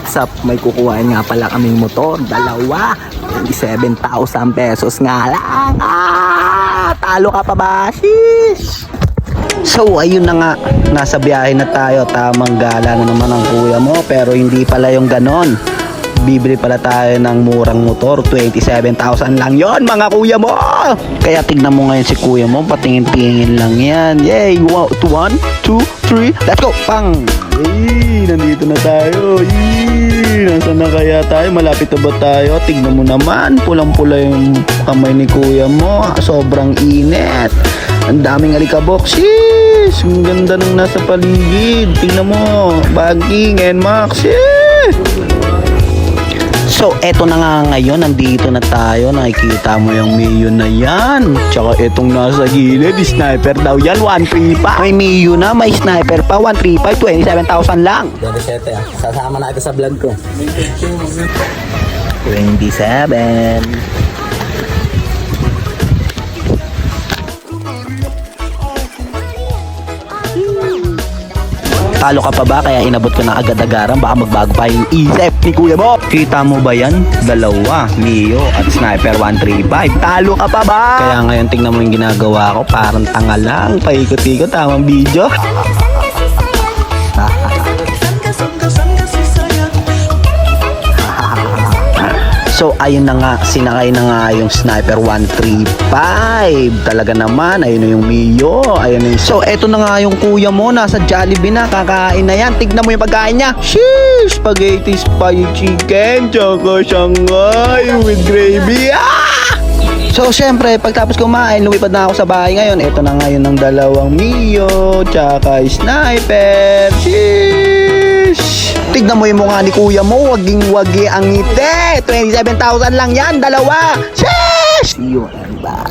what's up? May kukuhain nga pala kaming motor. Dalawa. 27,000 pesos nga lang. Talo ka pa ba? Sheesh! So ayun na nga, nasa biyahe na tayo. Tamang gala na naman ang kuya mo, pero hindi pala yung ganon. Bibili pala tayo ng murang motor. 27,000 lang yon mga kuya mo. Kaya tignan mo ngayon si kuya mo, patingin-tingin lang yan. Yay! 1, 2, 3, let's go! Pang! Yay! Nandito na tayo. Yay! Nasaan na kaya tayo? Malapit na ba tayo? Tignan mo naman, pulang-pula yung kamay ni kuya mo. Sobrang init. Ang daming alikabok. Sheesh! Ang ganda nung nasa paligid. Tingnan mo. Baging and Max. So, eto na nga ngayon. Nandito na tayo. Nakikita mo yung Mio na yan. Tsaka etong nasa gilid. Sniper daw yan. 135. May Mio na. May sniper pa. 135. 27,000 lang. 27 ah. Sasama na ito sa vlog ko. 27. Talo ka pa ba? Kaya inabot ko na agad-agaran. Baka magbago pa yung isip ni kuya mo. Kita mo ba yan? Dalawa, Mio at Sniper 135. Talo ka pa ba? Kaya ngayon tingnan mo yung ginagawa ko. Parang tanga lang. Paikot-ikot. Tamang video. So ayun na nga, sinakay na nga yung Sniper 135. Talaga naman, ayun na yung Mio. Ayun na yung... So eto na nga yung kuya mo, nasa Jollibee na, kakain na yan. Tignan mo yung pagkain niya. Sheesh! Spaghetti spicy chicken, choco shanghai with gravy. So syempre, pagtapos kumain, lumipad na ako sa bahay ngayon. Ito na ngayon ng dalawang Mio, tsaka Sniper. Sheesh! Tignan mo yung mukha ni kuya mo, waging-wagi ang ngiti. 27,000 lang yan, dalawa. Sheesh! See you and bye.